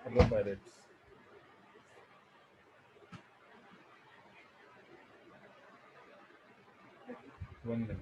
Hello, pirates. 1 minute.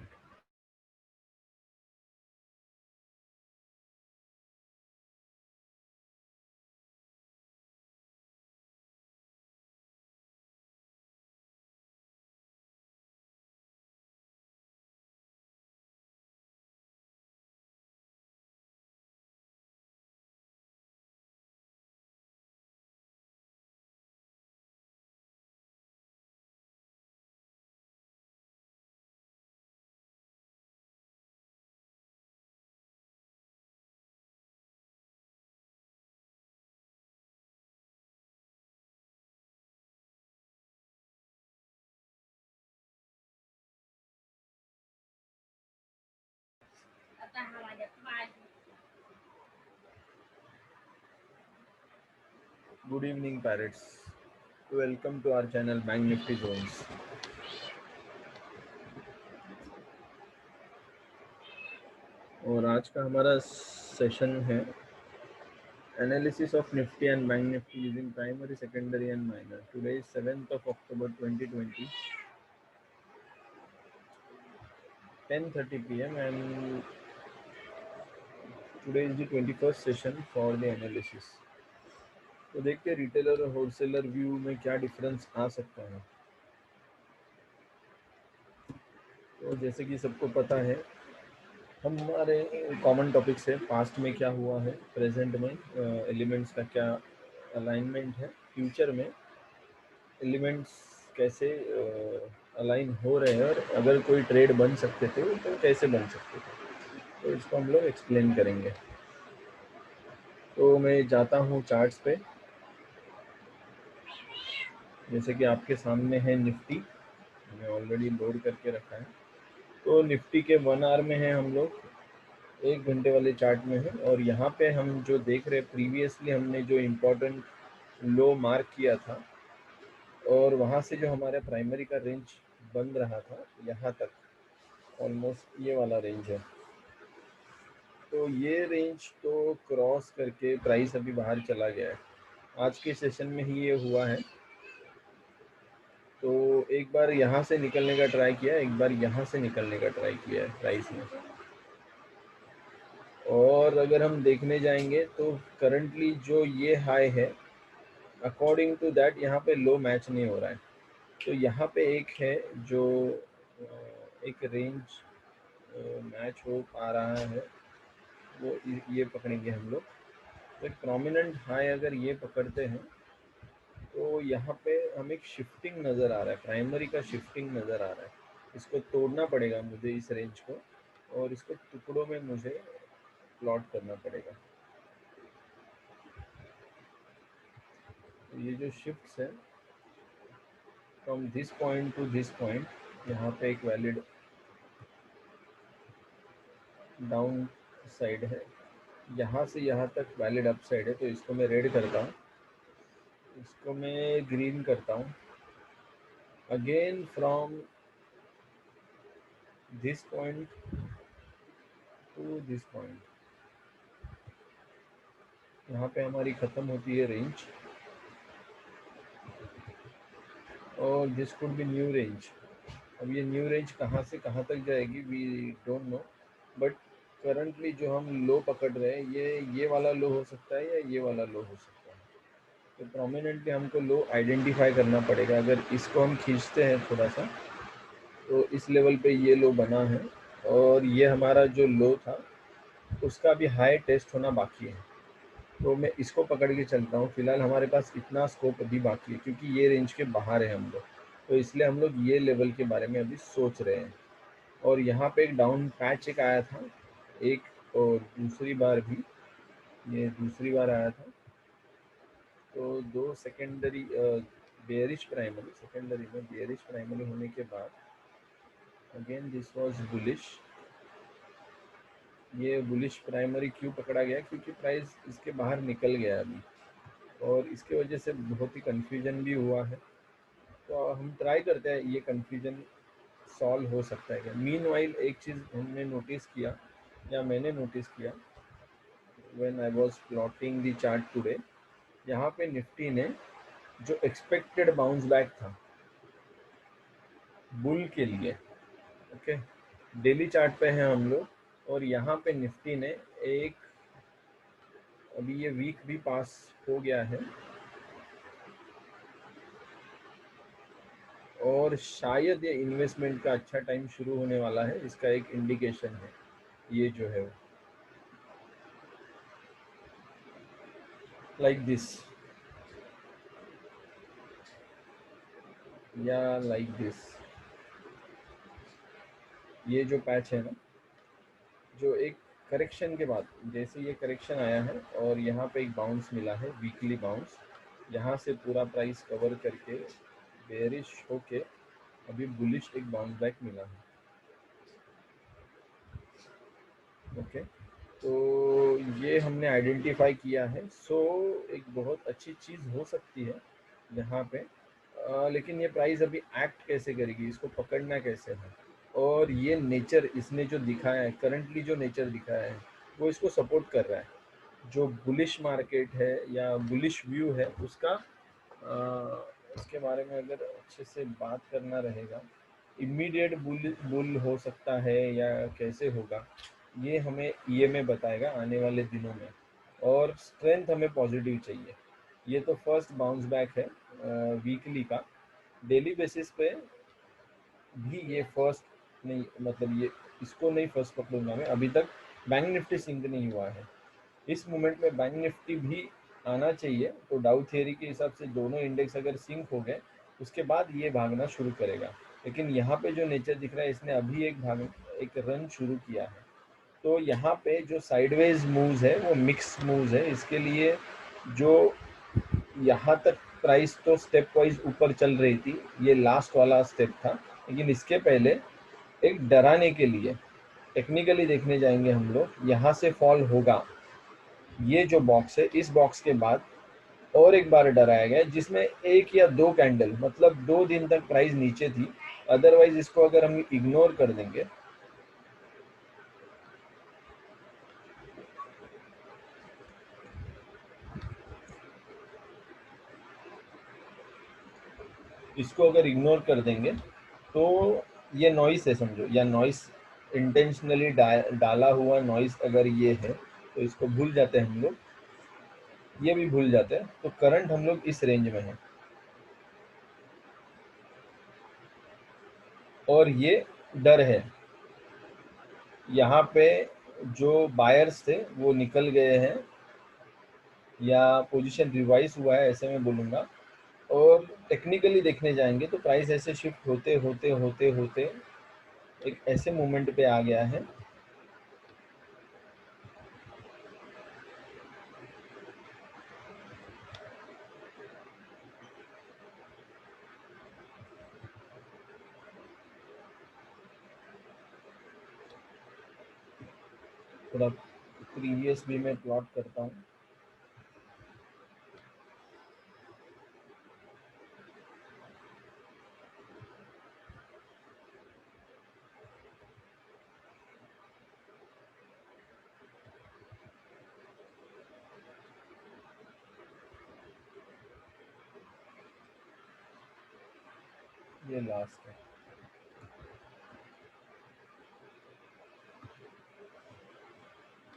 Good evening, pirates. Welcome to our channel Bank Nifty Zones. और आज का हमारा session है analysis of Nifty and bank Nifty using primary, secondary and minor. Today is 7th of October 2020, 10:30 p.m. and today is the 21st session for the analysis. तो देखते हैं retailer और wholesaler view में क्या डिफरेंस आ सकता है. तो जैसे कि सबको पता है, हमारे कॉमन टॉपिक्स है पास्ट में क्या हुआ है, प्रेजेंट में एलिमेंट्स का क्या अलाइनमेंट है, फ्यूचर में एलिमेंट्स कैसे अलाइन हो रहे हैं और अगर कोई ट्रेड बन सकते थे तो कैसे बन सकते थे, तो इसको हम लोग एक्सप्लेन करेंगे. तो मैं जाता हूँ चार्ट्स पे. जैसे कि आपके सामने है निफ्टी, मैंने ऑलरेडी लोड करके रखा है. तो निफ्टी के 1 आवर में है हम लोग, 1 घंटे वाले चार्ट में है. और यहाँ पे हम जो देख रहे हैं, प्रीवियसली हमने जो इम्पोर्टेंट लो मार्क किया था और वहाँ से जो हमारा प्राइमरी का रेंज बन रहा था यहाँ तक, ऑलमोस्ट ये वाला रेंज है. तो ये रेंज तो क्रॉस करके प्राइस अभी बाहर चला गया है. आज के सेशन में ही ये हुआ है. तो एक बार यहाँ से निकलने का ट्राई किया, एक बार यहाँ से निकलने का ट्राई किया है प्राइस ने. और अगर हम देखने जाएंगे तो करंटली जो ये हाई है, अकॉर्डिंग टू दैट यहाँ पे लो मैच नहीं हो रहा है. तो यहाँ पे एक है जो एक रेंज मैच हो पा रहा है, वो ये पकड़ेंगे हम लोग. तो एक प्रोमिनेंट हाई अगर ये पकड़ते हैं तो यहाँ पे हमें एक शिफ्टिंग नज़र आ रहा है, प्राइमरी का शिफ्टिंग नज़र आ रहा है. इसको तोड़ना पड़ेगा मुझे, इस रेंज को, और इसको टुकड़ों में मुझे प्लॉट करना पड़ेगा. तो ये जो शिफ्ट्स है from this point to this point, यहाँ पे एक वैलिड डाउन साइड है, यहाँ से यहाँ तक वैलिड अप साइड है. तो इसको मैं रेड करता हूँ, इसको मैं ग्रीन करता हूँ. Again from this point to this point, यहाँ पे हमारी ख़त्म होती है रेंज, और this could be new range. अब ये न्यू रेंज कहाँ से कहाँ तक जाएगी we don't know, but currently जो हम लो पकड़ रहे हैं ये वाला लो हो सकता है या ये वाला लो हो सकता है. तो प्रोमिनेंटली हमको लो आइडेंटिफाई करना पड़ेगा. अगर इसको हम खींचते हैं थोड़ा सा, तो इस लेवल पे ये लो बना है, और ये हमारा जो लो था उसका भी हाई टेस्ट होना बाकी है. तो मैं इसको पकड़ के चलता हूँ. फिलहाल हमारे पास इतना स्कोप अभी बाकी है क्योंकि ये रेंज के बाहर है हम लोग, तो इसलिए हम लोग ये लेवल के बारे में अभी सोच रहे हैं. और यहाँ पे एक डाउन पैच एक आया था, एक, और दूसरी बार भी, ये दूसरी बार आया था. तो दो सेकेंडरी बेयरिश प्राइमरी, सेकेंडरी में बेयरिश प्राइमरी होने के बाद अगेन दिस वाज बुलिश. ये बुलिश प्राइमरी क्यों पकड़ा गया, क्योंकि प्राइस इसके बाहर निकल गया अभी, और इसके वजह से बहुत ही कन्फ्यूजन भी हुआ है. तो हम ट्राई करते हैं ये कन्फ्यूजन सॉल्व हो सकता है क्या. मीनवाइल एक चीज़ हमने नोटिस किया, या मैंने नोटिस किया, when I was plotting the chart today, यहाँ पे निफ्टी ने जो एक्सपेक्टेड बाउंस बैक था बुल के लिए, ओके, डेली चार्ट पे हैं हम लोग, और यहाँ पे निफ्टी ने एक, अभी ये वीक भी पास हो गया है और शायद ये इन्वेस्टमेंट का अच्छा टाइम शुरू होने वाला है, इसका एक इंडिकेशन है ये जो है, लाइक दिस या लाइक दिस, ये जो पैच है ना, जो एक करेक्शन के बाद जैसे ये करेक्शन आया है और यहाँ पे एक बाउंस मिला है, वीकली बाउंस, यहाँ से पूरा प्राइस कवर करके बेरिश होके अभी बुलिश एक बाउंस बैक मिला है, ओके। तो ये हमने आइडेंटिफाई किया है, सो एक बहुत अच्छी चीज़ हो सकती है यहाँ पे, लेकिन ये प्राइस अभी एक्ट कैसे करेगी, इसको पकड़ना कैसे है, और ये नेचर इसने जो दिखाया है, करंटली जो नेचर दिखाया है वो इसको सपोर्ट कर रहा है, जो बुलिश मार्केट है या बुलिश व्यू है उसका, उसके बारे में अगर अच्छे से बात करना रहेगा, इमीडिएट बुल हो सकता है या कैसे होगा, ये हमें ईएमए बताएगा आने वाले दिनों में, और स्ट्रेंथ हमें पॉजिटिव चाहिए। ये तो फर्स्ट बाउंस बैक है वीकली का, डेली बेसिस पे भी ये फर्स्ट नहीं, मतलब ये इसको नहीं फर्स्ट पकड़ूंगा मैं, अभी तक बैंक निफ्टी सिंक नहीं हुआ है, इस मोमेंट में बैंक निफ्टी भी आना चाहिए, तो डाउ थियरी के हिसाब से दोनों इंडेक्स अगर सिंक हो गए उसके बाद ये भागना शुरू करेगा, लेकिन यहाँ पे जो नेचर दिख रहा है इसने अभी एक रन शुरू किया है, तो यहाँ पे जो साइडवेज मूव्स है वो मिक्स मूव्स है, इसके लिए जो यहाँ तक प्राइस तो स्टेप वाइज ऊपर चल रही थी, ये लास्ट वाला स्टेप था, लेकिन इसके पहले एक डराने के लिए टेक्निकली देखने जाएंगे हम लोग, यहाँ से फॉल होगा, ये जो बॉक्स है इस बॉक्स के बाद और एक बार डराया गया जिसमें एक या दो कैंडल, मतलब 2 दिन तक प्राइस नीचे थी, अदरवाइज इसको अगर हम इग्नोर कर देंगे, इसको अगर इग्नोर कर देंगे तो ये नॉइस है समझो, या नॉइस इंटेंशनली डाला हुआ नॉइस अगर ये है तो इसको भूल जाते हैं हम लोग, ये भी भूल जाते हैं, तो करंट हम लोग इस रेंज में है और ये डर है, यहाँ पे जो बायर्स थे वो निकल गए हैं या पोजीशन रिवाइज हुआ है ऐसे मैं बोलूँगा, और टेक्निकली देखने जाएंगे तो प्राइस ऐसे शिफ्ट होते होते होते होते एक ऐसे मोमेंट पे आ गया है, थोड़ा प्रीवियस भी मैं प्लॉट करता हूँ, ये लास्ट है,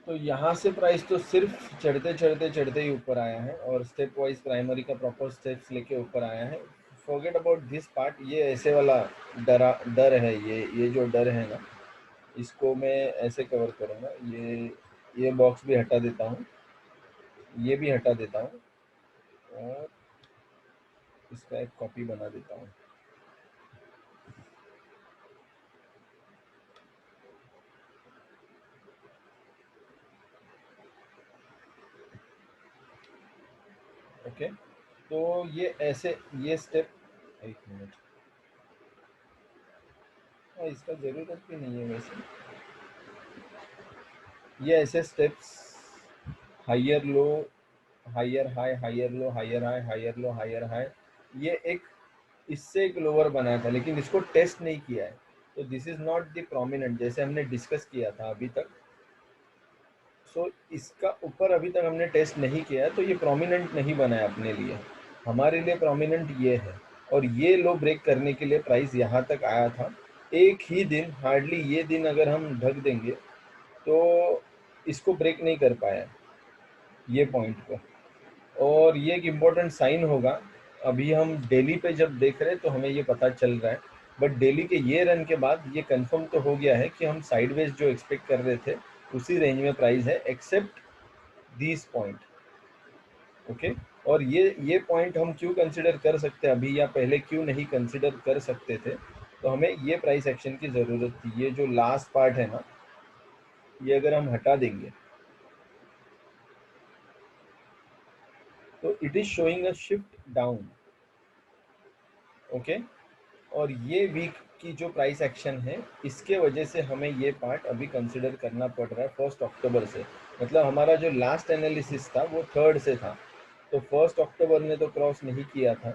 तो यहाँ से प्राइस तो सिर्फ चढ़ते चढ़ते चढ़ते ही ऊपर आया है और स्टेप वाइज प्राइमरी का प्रॉपर स्टेप्स लेके ऊपर आया है, फॉरगेट अबाउट दिस पार्ट, ये ऐसे वाला डर है, ये जो डर है ना इसको मैं ऐसे कवर करूँगा, ये बॉक्स भी हटा देता हूँ, ये भी हटा देता हूँ और इसका एक कॉपी बना देता हूँ, ओके। तो ये ऐसे, ये स्टेप, एक मिनट, इसका ज़रूरत भी नहीं है वैसे, ये ऐसे steps, higher low, higher high, higher low, higher high, higher low, higher high, ये एक इससे एक लोअर बनाया था लेकिन इसको टेस्ट नहीं किया है, तो this is not the prominent जैसे हमने डिस्कस किया था अभी तक, सो इसका ऊपर अभी तक हमने टेस्ट नहीं किया है, तो ये प्रोमिनेंट नहीं बना है अपने लिए। हमारे लिए प्रोमिनेंट ये है, और ये लो ब्रेक करने के लिए प्राइस यहाँ तक आया था। एक ही दिन, हार्डली ये दिन अगर हम ढक देंगे तो इसको ब्रेक नहीं कर पाया ये पॉइंट को। और ये एक इम्पोर्टेंट साइन होगा। अभी हम डेली पे जब देख रहे हैं तो हमें ये पता चल रहा है, बट डेली के ये रन के बाद ये कंफर्म तो हो गया है कि हम साइडवेज जो एक्सपेक्ट कर रहे थे उसी रेंज में प्राइस है, एक्सेप्ट दिस पॉइंट। ओके, और ये पॉइंट हम क्यों कंसिडर कर सकते हैं अभी, या पहले क्यों नहीं कंसिडर कर सकते थे? तो हमें ये प्राइस एक्शन की ज़रूरत थी। ये जो लास्ट पार्ट है ना, ये अगर हम हटा देंगे तो it is showing a shift down. Okay, और ये वीक की जो प्राइस एक्शन है, इसके वजह से हमें ये पार्ट अभी कंसिडर करना पड़ रहा है 1 अक्टूबर से। मतलब हमारा जो लास्ट एनालिसिस था वो 3rd से था, तो 1 अक्टूबर ने तो क्रॉस नहीं किया था।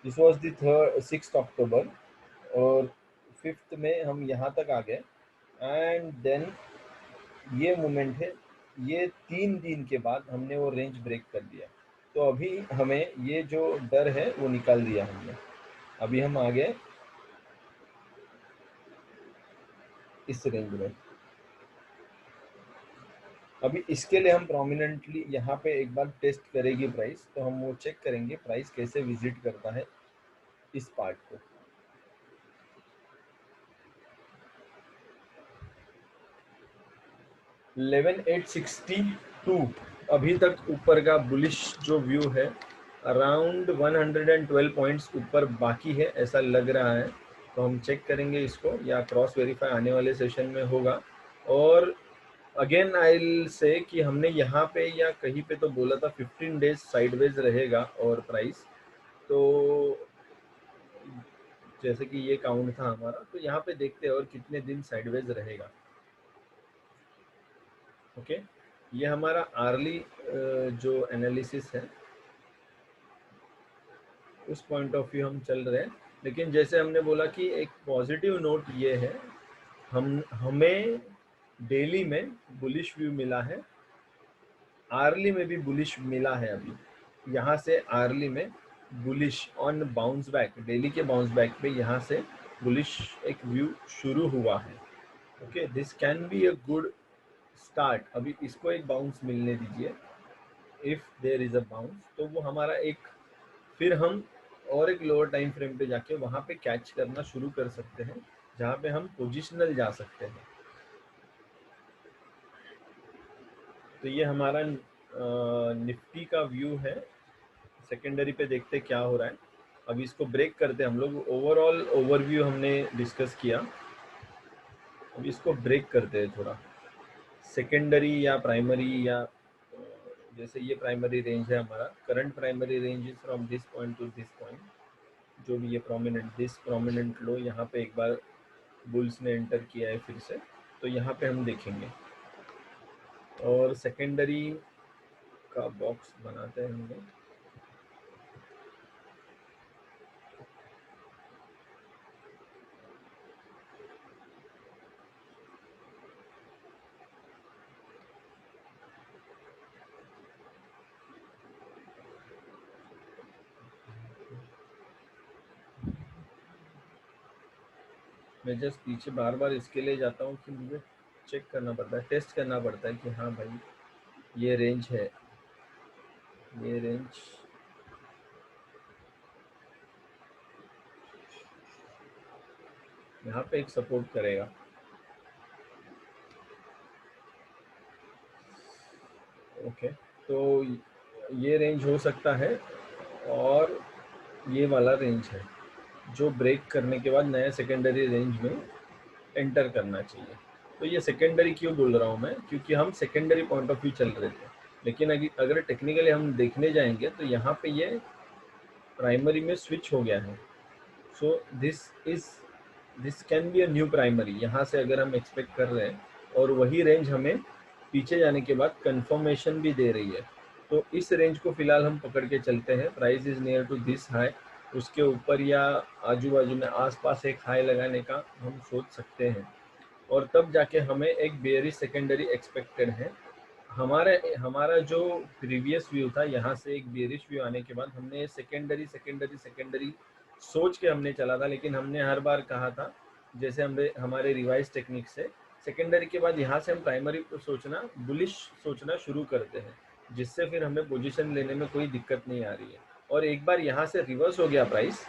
दिस वॉज द 6 अक्टूबर, और 5th में हम यहाँ तक आ गए। एंड देन ये मोमेंट है, ये 3 दिन के बाद हमने वो रेंज ब्रेक कर दिया। तो अभी हमें ये जो डर है वो निकाल दिया हमने। अभी हम आ गए इस रेंज में। अभी इसके लिए हम प्रोमिनेंटली यहाँ पे एक बार टेस्ट करेगी प्राइस, तो हम वो चेक करेंगे प्राइस कैसे विजिट करता है इस पार्ट को। 11862 अभी तक ऊपर का बुलिश जो व्यू है, अराउंड 112 पॉइंट्स ऊपर बाकी है ऐसा लग रहा है। तो हम चेक करेंगे इसको, या क्रॉस वेरीफाई आने वाले सेशन में होगा। और अगेन आई विल से कि हमने यहाँ पे या कहीं पे तो बोला था 15 डेज साइडवेज रहेगा और प्राइस, तो जैसे कि ये काउंट था हमारा, तो यहाँ पे देखते हैं और कितने दिन साइडवेज रहेगा। ओके, ये हमारा आर्ली जो एनालिसिस है उस पॉइंट ऑफ व्यू हम चल रहे हैं। लेकिन जैसे हमने बोला कि एक पॉजिटिव नोट ये है, हमें डेली में बुलिश व्यू मिला है, आर्ली में भी बुलिश मिला है। अभी यहाँ से आर्ली में bullish on bounce back, daily के बाउंस बैक पे यहाँ से बुलिश एक व्यू शुरू हुआ है। Okay, this can be a good start. अभी इसको एक बाउंस मिलने दीजिए, if there is a bounce, तो वो हमारा एक, फिर हम और एक लोअर टाइम फ्रेम पे जाके वहाँ पे कैच करना शुरू कर सकते हैं, जहाँ पे हम पोजिशनल जा सकते हैं। तो ये हमारा निफ्टी का व्यू है। सेकेंडरी पे देखते क्या हो रहा है। अभी इसको ब्रेक करते हम लोग। ओवरऑल ओवरव्यू हमने डिस्कस किया, अभी इसको ब्रेक करते हैं थोड़ा। सेकेंडरी या प्राइमरी, या जैसे ये प्राइमरी रेंज है हमारा, current primary range is from this point to this point. जो भी ये प्रोमिनेंट, दिस प्रोमिनेंट लो, यहाँ पे एक बार बुल्स ने एंटर किया है फिर से, तो यहाँ पे हम देखेंगे। और सेकेंडरी का बॉक्स बनाते हैं हम लोग। मैं जस्ट पीछे बार बार इसके लिए जाता हूँ कि मुझे चेक करना पड़ता है, टेस्ट करना पड़ता है कि हाँ भाई ये रेंज है, ये रेंज यहाँ पे एक सपोर्ट करेगा। ओके, तो ये रेंज हो सकता है, और ये वाला रेंज है जो ब्रेक करने के बाद नया सेकेंडरी रेंज में एंटर करना चाहिए। तो ये सेकेंडरी क्यों बोल रहा हूँ मैं, क्योंकि हम सेकेंडरी पॉइंट ऑफ व्यू चल रहे थे। लेकिन अगर टेक्निकली हम देखने जाएंगे तो यहाँ पे ये प्राइमरी में स्विच हो गया है। So this can be a new primary. यहाँ से अगर हम एक्सपेक्ट कर रहे हैं, और वही रेंज हमें पीछे जाने के बाद कंफर्मेशन भी दे रही है, तो इस रेंज को फिलहाल हम पकड़ के चलते हैं। Price is near to this high, उसके ऊपर या आजू बाजू में आसपास एक हाई लगाने का हम सोच सकते हैं। और तब जाके हमें एक बेयरिश सेकेंडरी एक्सपेक्टेड है। हमारा जो प्रीवियस व्यू था, यहाँ से एक बेयरिश व्यू आने के बाद हमने सेकेंडरी सेकेंडरी सेकेंडरी सोच के हमने चला था, लेकिन हमने हर बार कहा था, जैसे हमने हमारे रिवाइज टेक्निक से सेकेंडरी के बाद यहाँ से हम प्राइमरी को सोचना, बुलिश सोचना शुरू करते हैं, जिससे फिर हमें पोजीशन लेने में कोई दिक्कत नहीं आ रही है। और एक बार यहाँ से रिवर्स हो गया प्राइस,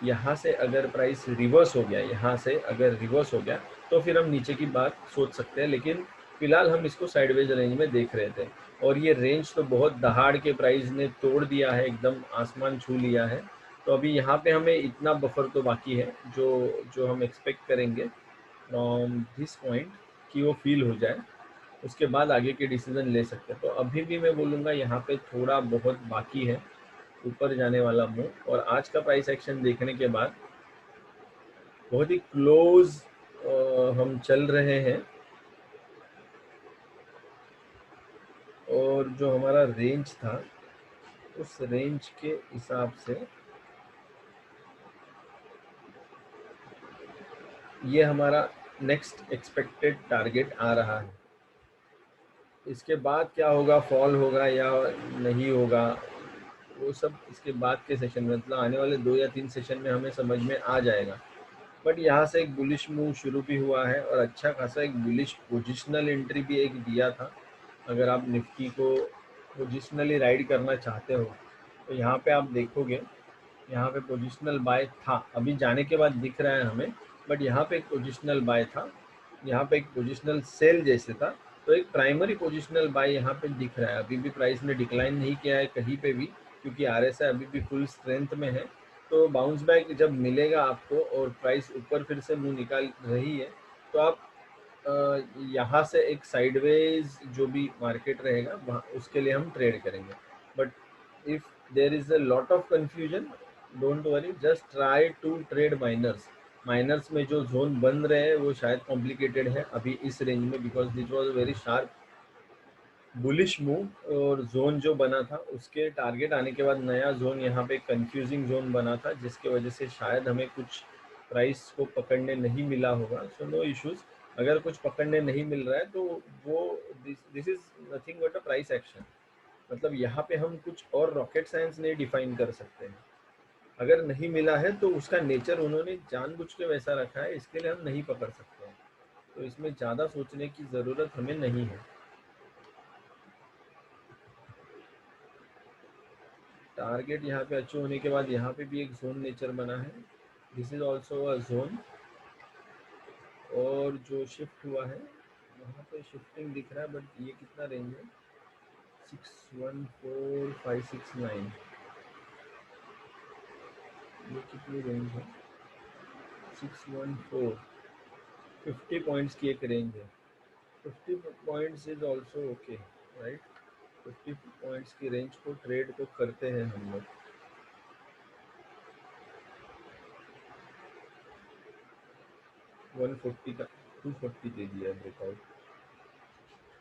यहाँ से अगर प्राइस रिवर्स हो गया, यहाँ से अगर रिवर्स हो गया, तो फिर हम नीचे की बात सोच सकते हैं। लेकिन फिलहाल हम इसको साइडवेज रेंज में देख रहे थे, और ये रेंज तो बहुत दहाड़ के प्राइस ने तोड़ दिया है, एकदम आसमान छू लिया है। तो अभी यहाँ पे हमें इतना बफर तो बाकी है जो जो हम एक्सपेक्ट करेंगे फ्रॉम दिस पॉइंट कि वो फील हो जाए, उसके बाद आगे के डिसीजन ले सकते हैं। तो अभी भी मैं बोलूँगा यहाँ पे थोड़ा बहुत बाकी है ऊपर जाने वाला मूव, और आज का प्राइस एक्शन देखने के बाद बहुत ही क्लोज हम चल रहे हैं। और जो हमारा रेंज था, उस रेंज के हिसाब से ये हमारा नेक्स्ट एक्सपेक्टेड टारगेट आ रहा है। इसके बाद क्या होगा, फॉल होगा या नहीं होगा, वो सब इसके बाद के सेशन में, मतलब आने वाले 2 या 3 सेशन में हमें समझ में आ जाएगा। बट यहाँ से एक बुलिश मूव शुरू भी हुआ है, और अच्छा खासा एक बुलिश पोजिशनल एंट्री भी एक दिया था। अगर आप निफ्टी को पोजिशनली राइड करना चाहते हो, तो यहाँ पे आप देखोगे, यहाँ पे पोजिशनल बाय था, अभी जाने के बाद दिख रहा है हमें, बट यहाँ पे एक पोजिशनल बाय था, यहाँ पे एक पोजिशनल सेल जैसे था। तो एक प्राइमरी पोजिशनल बाय यहाँ पे दिख रहा है। अभी भी प्राइस ने डिक्लाइन नहीं किया है कहीं पे भी, क्योंकि आरएसआई अभी भी फुल स्ट्रेंथ में है। तो बाउंस बैक जब मिलेगा आपको और प्राइस ऊपर फिर से मुंह निकाल रही है, तो आप यहाँ से एक साइडवेज जो भी मार्केट रहेगा वहाँ उसके लिए हम ट्रेड करेंगे। But if there is a lot of confusion, don't worry, just try to trade minors. Minors में जो जोन बन रहे हैं वो शायद कॉम्प्लिकेटेड है अभी इस रेंज में, because this was very sharp bullish move, और जोन जो बना था उसके टारगेट आने के बाद नया जोन यहाँ पे कंफ्यूजिंग जोन बना था, जिसके वजह से शायद हमें कुछ प्राइस को पकड़ने नहीं मिला होगा। सो नो इश्यूज, अगर कुछ पकड़ने नहीं मिल रहा है तो वो this is nothing but a price action. मतलब यहाँ पे हम कुछ और रॉकेट साइंस नहीं डिफाइन कर सकते हैं। अगर नहीं मिला है तो उसका नेचर उन्होंने जानबूझ के वैसा रखा है, इसके लिए हम नहीं पकड़ सकते हैं। तो इसमें ज़्यादा सोचने की ज़रूरत हमें नहीं है। टारगेट यहाँ पे अचीव होने के बाद यहाँ पे भी एक जोन नेचर बना है, this is also a zone. और जो शिफ्ट हुआ है वहाँ पे शिफ्टिंग दिख रहा है, बट ये कितना रेंज है, 614569, ये कितनी रेंज है, 614, 50 पॉइंट्स की एक रेंज है। 50 points is also okay, right. 50 points की रेंज को ट्रेड तो करते हैं हम लोग। 140 का 240 दे दिया ब्रेकआउट,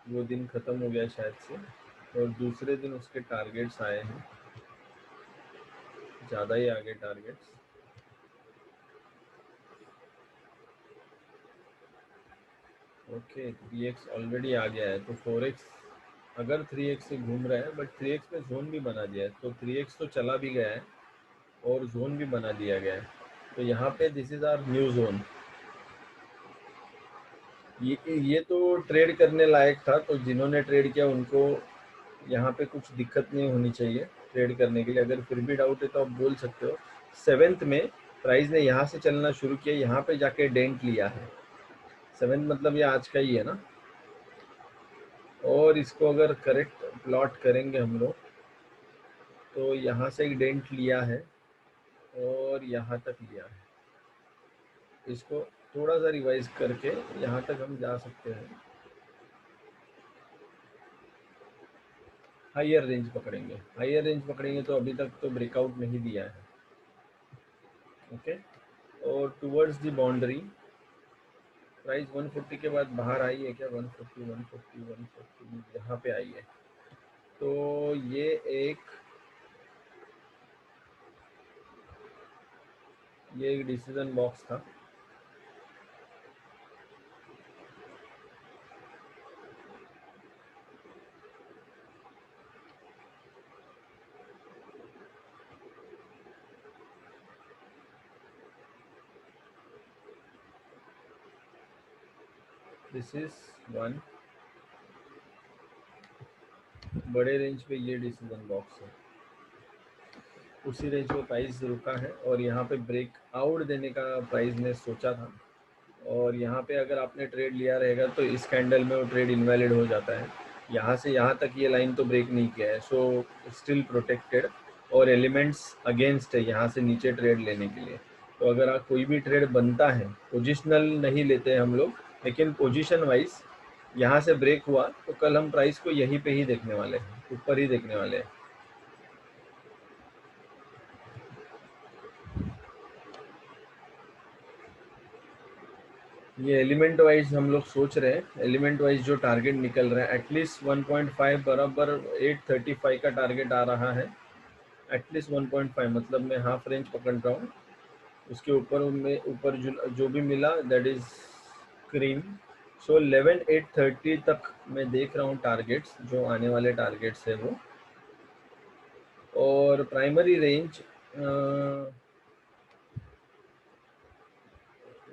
वो दिन ख़त्म हो गया शायद से, और दूसरे दिन उसके टारगेट्स आए हैं, ज़्यादा ही आगे टारगेट्स। ओके, 3x ऑलरेडी आ गया है, तो 4x अगर 3x से घूम रहा है, बट 3x में जोन भी बना दिया है, तो 3x तो चला भी गया है और जोन भी बना दिया गया है। तो यहाँ पे this is our new zone. ये तो ट्रेड करने लायक था, तो जिन्होंने ट्रेड किया उनको यहाँ पे कुछ दिक्कत नहीं होनी चाहिए ट्रेड करने के लिए। अगर फिर भी डाउट है तो आप बोल सकते हो। 7th में प्राइस ने यहाँ से चलना शुरू किया, यहाँ पे जाके डेंट लिया है। 7th मतलब ये आज का ही है ना। और इसको अगर करेक्ट प्लॉट करेंगे हम लोग, तो यहाँ से एक डेंट लिया है और यहाँ तक लिया है। इसको थोड़ा सा रिवाइज करके यहाँ तक हम जा सकते हैं, हायर रेंज पकड़ेंगे। हायर रेंज पकड़ेंगे तो अभी तक तो ब्रेकआउट नहीं दिया है। ओके, और टुवर्ड्स द बाउंड्री प्राइस 140 के बाद बाहर आई है क्या, 140 140 140 यहाँ पे आई है। तो ये एक डिसीजन बॉक्स था। दिस इज वन, बड़े रेंज पे ये डिसीजन बॉक्स है, उसी रेंज पे प्राइस रुका है और यहाँ पे ब्रेक आउट देने का प्राइस ने सोचा था, और यहाँ पे अगर आपने ट्रेड लिया रहेगा तो इस कैंडल में वो ट्रेड इनवैलिड हो जाता है। यहाँ से यहाँ तक ये लाइन तो ब्रेक नहीं किया है, सो स्टिल प्रोटेक्टेड, और एलिमेंट्स अगेंस्ट है यहाँ से नीचे ट्रेड लेने के लिए। तो अगर आप कोई भी ट्रेड बनता है, पोजिशनल नहीं लेते हैं हम लोग, लेकिन पोजीशन वाइज यहाँ से ब्रेक हुआ तो कल हम प्राइस को यहीं पे ही देखने वाले हैं, ऊपर ही देखने वाले हैं। ये एलिमेंट वाइज हम लोग सोच रहे हैं, एलिमेंट वाइज जो टारगेट निकल रहा है एटलीस्ट 1.5 बराबर 835 का टारगेट आ रहा है, एटलीस्ट 1.5, मतलब मैं हाफ रेंज पकड़ रहा हूँ, उसके ऊपर में ऊपर जो भी मिला दैट इज क्रीम। सो 11,830 तक मैं देख रहा हूँ टारगेट्स, जो आने वाले टारगेट्स है वो। और प्राइमरी रेंज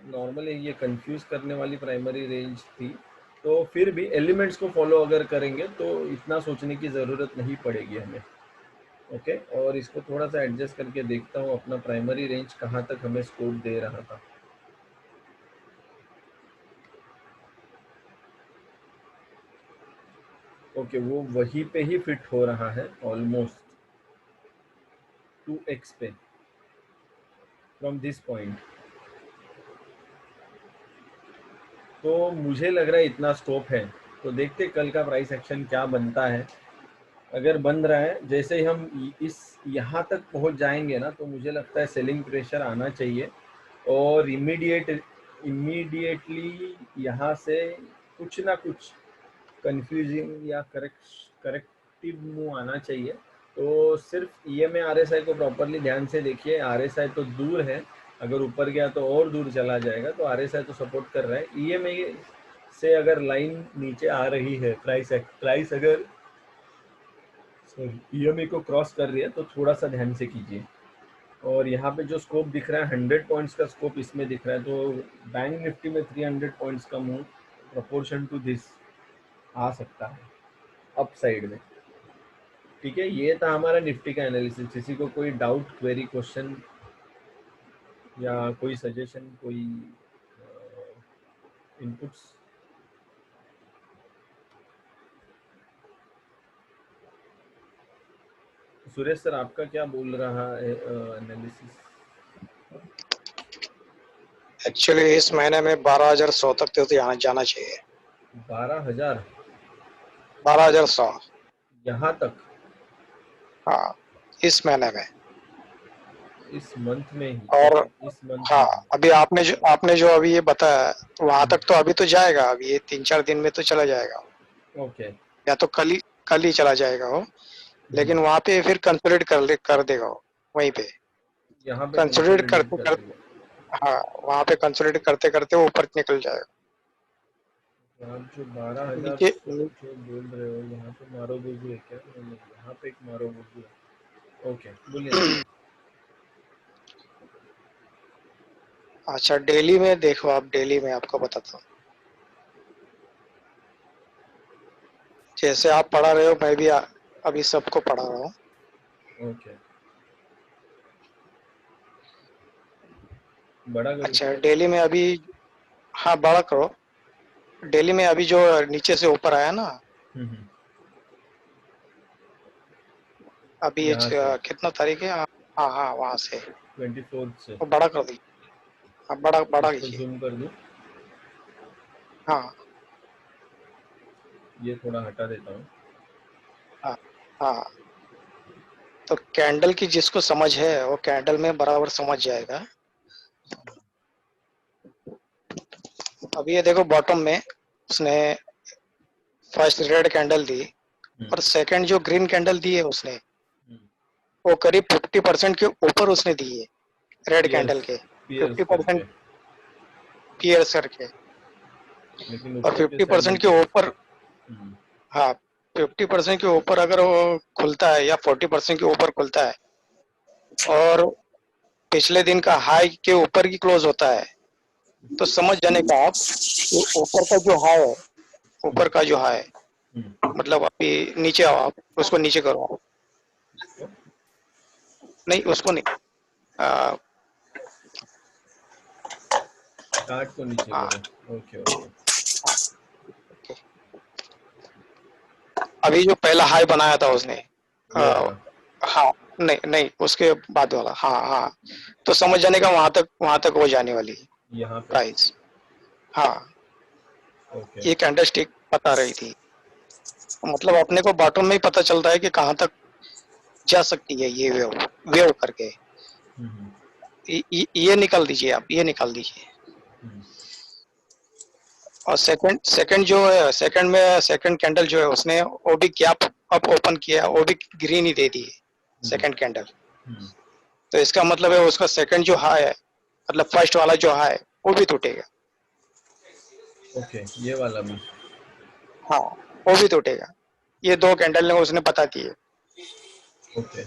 नॉर्मली ये कंफ्यूज करने वाली प्राइमरी रेंज थी, तो फिर भी एलिमेंट्स को फॉलो अगर करेंगे तो इतना सोचने की ज़रूरत नहीं पड़ेगी हमें। ओके, और इसको थोड़ा सा एडजस्ट करके देखता हूँ अपना प्राइमरी रेंज कहाँ तक हमें स्कोप दे रहा था। ओके, वो वहीं पे ही फिट हो रहा है ऑलमोस्ट 2x पे फ्रॉम दिस पॉइंट। तो मुझे लग रहा है इतना स्कोप है, तो देखते कल का प्राइस एक्शन क्या बनता है। अगर बन रहा है, जैसे ही हम इस यहाँ तक पहुँच जाएंगे ना, तो मुझे लगता है सेलिंग प्रेशर आना चाहिए, और इमीडिएटली यहाँ से कुछ ना कुछ कंफ्यूजिंग या करेक्टिव मूव आना चाहिए। तो सिर्फ ईएमए आरएसआई को प्रॉपरली ध्यान से देखिए, आरएसआई तो दूर है, अगर ऊपर गया तो और दूर चला जाएगा, तो आरएसआई तो सपोर्ट कर रहा है। ईएमए से अगर लाइन नीचे आ रही है, प्राइस अगर सॉरी ईएमए को क्रॉस कर रही है, तो थोड़ा सा ध्यान से कीजिए। और यहाँ पे जो स्कोप दिख रहा है 100 पॉइंट्स का स्कोप इसमें दिख रहा है, तो बैंक निफ्टी में 300 पॉइंट्स का मूव प्रोपोर्शन टू दिस आ सकता है अप साइड में। ठीक है, ये था हमारा निफ्टी का एनालिसिस। किसी को कोई डाउट, क्वेरी, क्वेश्चन या कोई सजेशन, कोई इनपुट्स? सुरेश सर, आपका क्या बोल रहा है एनालिसिस? एक्चुअली इस महीने में 12,100 तक तो यहाँ जाना चाहिए। 12,000? 12,100, यहाँ तक? हाँ, इस महीने में। इस मंथ में ही? और ओके, इस मंथ हाँ, में ही। अभी आपने जो अभी ये बताया, तो वहां तक तो अभी तो जाएगा, अभी ये 3-4 दिन में तो चला जाएगा, ओके। या तो कल ही चला जाएगा वो। लेकिन वहां पे फिर कंसोलिडेट कर देगा वो, वहीं पे यहाँ पे कंसोलिडेट कंसोलिडेट करते कर कर देगा। हाँ, वहां पे कंसोलिडेट करते करते वो ऊपर निकल जाएगा आप जो 12,000 नीचे। जो बोल रहे हो, यहाँ पे मारो बोझू है क्या? नहीं, यहाँ पे एक मारो बोझू है। ओके, बोलिए ना। अच्छा, डेली में देखो, आप डेली में आपको बताता हूँ। जैसे आप पढ़ा रहे हो, मैं भी अभी सबको पढ़ा रहा हूँ। ओके, बड़ा करूँ अच्छा, क्या? डेली में अभी, हाँ, बड़ा करो। डेली में अभी जो नीचे से ऊपर आया ना, हम्म। अभी यहाँ से कितना तारीख है? हाँ हाँ, वहां से 24 से वो बड़ा कर दी। हाँ, बड़ा बड़ा इसको कीजिए। जूम कर दूँ? हाँ ये थोड़ा हटा देता हूँ। हाँ हाँ, तो कैंडल की जिसको समझ है वो कैंडल में बराबर समझ जाएगा। अभी ये देखो, बॉटम में उसने फर्स्ट रेड कैंडल दी, और सेकंड जो ग्रीन कैंडल दी है उसने, वो करीब 50% के ऊपर उसने दी है रेड पियर्स कैंडल के। पियर्स 50% करके, पीयर करके, लेकिन और ऊपर के फिफ्टी साइड परसेंट के निकला ऊपर, इसका। हाँ, 50% के ऊपर अगर वो खुलता है, या 40% के ऊपर खुलता है, और पिछले दिन का हाई के ऊपर की क्लोज होता है, तो समझ जाने का आप, ये ऊपर का जो हाई है, ऊपर का जो हाई है, मतलब अभी नीचे आओ आप, उसको नीचे करो आप। नहीं उसको नहीं, आ, चार्ट को नीचे हाँ, करो। Okay okay. अभी जो पहला हाई बनाया था उसने, ये आ, वाला। हाँ, नहीं नहीं उसके बाद वाला, हाँ हाँ, तो समझ जाने का वहां तक वो जाने वाली है यहाँ पे। प्राइस। हाँ, ओके। ये कैंडलस्टिक बता रही थी, मतलब अपने को बॉटम में ही पता चलता है कि कहाँ तक जा सकती है ये वेव, वेव करके। हम्म, ये निकाल दीजिए आप, ये निकाल दीजिए। हम्म, और सेकंड सेकंड जो है, सेकंड में सेकंड कैंडल जो है उसने वो भी गैप अप ओपन किया, वो भी ग्रीन ही दे दी है हम्म, सेकंड कैंडल। हम्म। तो इसका मतलब है उसका सेकंड जो हाई है, मतलब फर्स्ट वाला जो हाई है वो भी टूटेगा। ओके, ये वाला भी। हाँ, वो भी टूटेगा। ये दो कैंडल ने उसने बता दी है। ओके।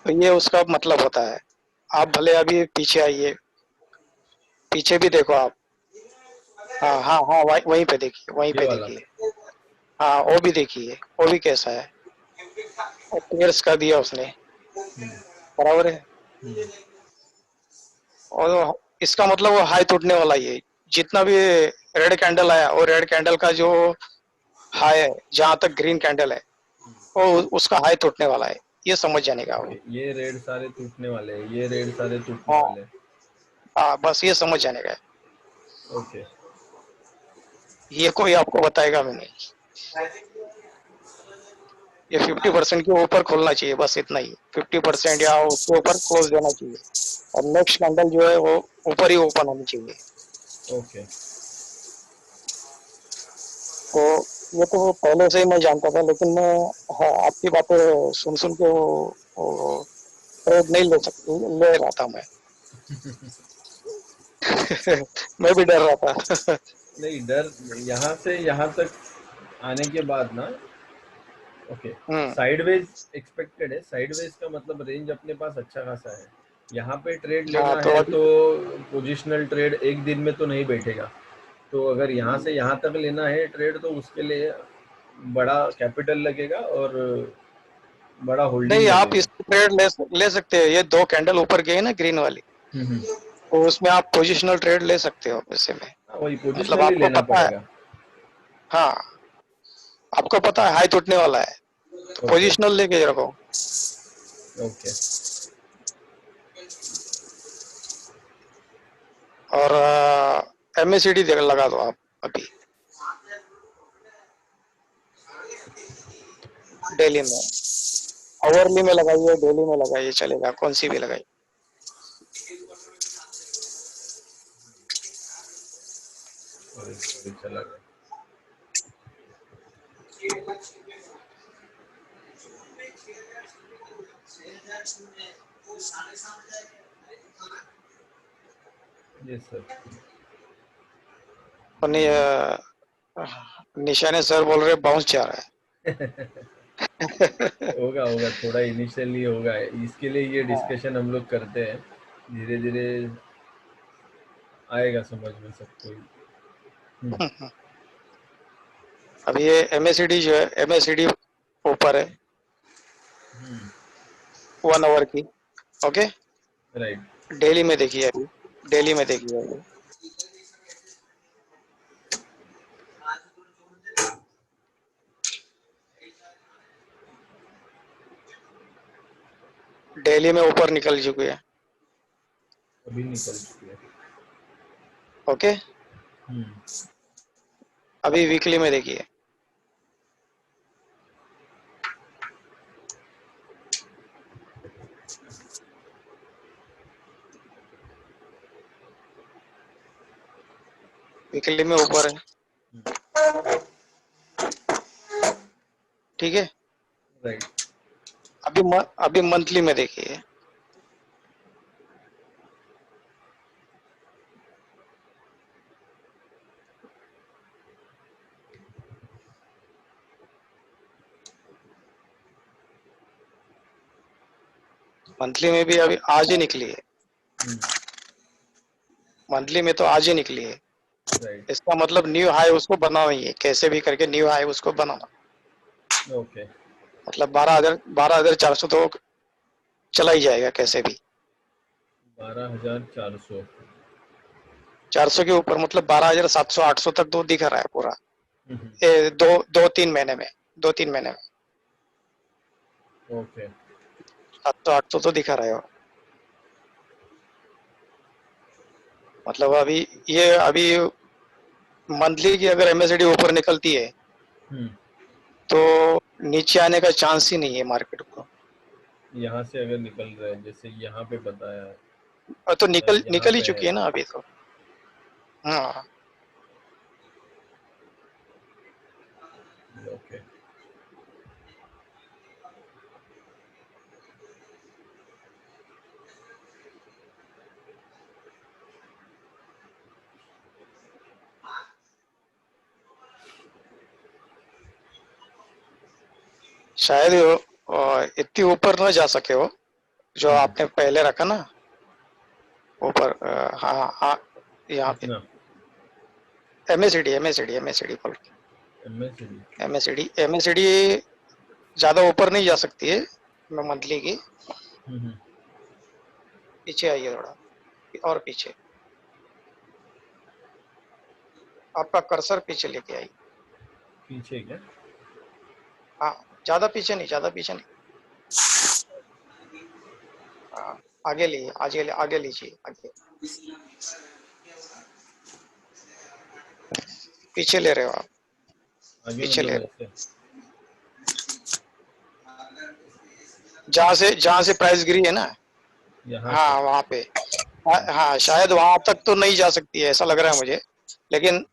तो ये उसका मतलब होता है। आप भले अभी पीछे आइए, पीछे भी देखो आप। हाँ हाँ हाँ, वहीं पे देखिए, वहीं ये पे वाला। देखिए। हाँ, वो भी देखिए, वो भी कैसा है, और पेयर्स कर दिया उसने, बराबर है। हम्म, और इसका मतलब वो हाई टूटने वाला ही है। जितना भी रेड कैंडल आया, वो रेड कैंडल का जो हाई है, जहां तक ग्रीन कैंडल है, वो उसका हाई टूटने वाला है, ये समझ जाने का वो। ओके, ये रेड सारे टूटने वाले हैं, ये रेड सारे टूटने हाँ वाले हैं। हाँ, बस ये समझ जाने का है। ओके। ये कोई आपको बताएगा भी नहीं। ये 50% के ऊपर खोलना चाहिए, बस इतना ही, 50% या उसके ऊपर क्लोज देना चाहिए। और नेक्स्ट कैंडल जो है वो ऊपर ही ओपन होनी चाहिए। ओके। तो ये तो पहले से ही मैं जानता था, लेकिन मैं, हाँ, आपकी बातें सुन सुन के वो ट्रेड नहीं ले सकती, ले रहा था मैं। मैं भी डर रहा था। नहीं, डर यहाँ से यहाँ तक आने के बाद ना। ओके। हम्म। साइडवेज एक्सपेक्टेड है, साइडवेज का मतलब रेंज अपने पास अच्छा खासा है। यहाँ पे ट्रेड हाँ, लेना तो है अभी, तो पोजिशनल ट्रेड एक दिन में तो नहीं बैठेगा। तो अगर यहाँ से यहाँ तक लेना है ट्रेड तो उसके लिए बड़ा कैपिटल लगेगा और बड़ा होल्डिंग नहीं, आप लगेगा। इस ट्रेड ले सकते हैं। ये दो कैंडल ऊपर गए ना ग्रीन वाली, हम्म। तो उसमें आप पोजिशनल ट्रेड ले सकते हो वैसे में। हाँ, वही मतलब पोजिशनल ही आपको लेना पता है, पड़ेगा। हाँ, आपको पता है हाई टूटने वाला है, तो ओके पोजिशनल लेके रखो। ओके। और MACD लगा दो आप अभी डेली में, आवरली में लगाइए, डेली में लगाइए, चलेगा, कौन सी भी लगाइए। सॉरी चला गया। Yes sir. और निशाने सर बोल रहे बाउंस जा रहा है। होगा होगा, थोड़ा इनिशियली होगा, इसके लिए ये डिस्कशन हम लोग करते हैं। धीरे धीरे आएगा समझ में सबको ही। अभी ये MACD जो है, MACD ऊपर है 1 आवर की। Okay, right. डेली में देखिए अभी, डेली में देखिए अभी, डेली में ऊपर निकल चुकी है। अभी निकल चुकी है। ओके, हम्म, अभी वीकली में देखिए, वीकली में ऊपर है। ठीक है, राइट। अभी मंथली में देखिए, मंथली में भी अभी आज ही निकली है। हम्म, मंथली में तो आज ही निकली है, राइट। इसका मतलब न्यू हाई उसको बनाना ही है, कैसे भी करके न्यू हाई उसको बनाना। ओके। मतलब 12,400 तो चला ही जाएगा कैसे भी। 12,400। 400 के ऊपर मतलब 12,700 800 तक तो दिख रहा है पूरा। हम्म। दो तीन महीने में, 2-3 महीने में ओके। 700 800 तो दिखा रहा है वो। मतलब अभी मंथली की अगर एमएसडी ऊपर निकलती है हम्म। तो नीचे आने का चांस ही नहीं है मार्केट को। यहाँ से अगर निकल रहा है जैसे यहाँ पे बताया, और तो निकल यहाँ निकल ही पे चुकी है। है ना अभी तो। हाँ, ओके। शायद इतनी ऊपर न जा सके वो जो हम्म। आपने पहले रखा ना ऊपर। हाँ हाँ, यहाँ पे कितना? एमएसडी बोल के। एमएसडी। एमएसडी ज्यादा ऊपर नहीं जा सकती है मंथली की। हम्म। पीछे आइए थोड़ा और पीछे, आपका कर्सर पीछे लेके आइए। पीछे क्या? हाँ, ज्यादा पीछे नहीं। हाँ, आगे लीजिए आगे। पीछे ले रहे हो आप, आगे पीछे ले मतलब रहे ऐसे? हो जहाँ से प्राइस गिरी है ना। यहाँ से? हाँ वहाँ पे। हाँ शायद वहां तक तो नहीं जा सकती है ऐसा लग रहा है मुझे, लेकिन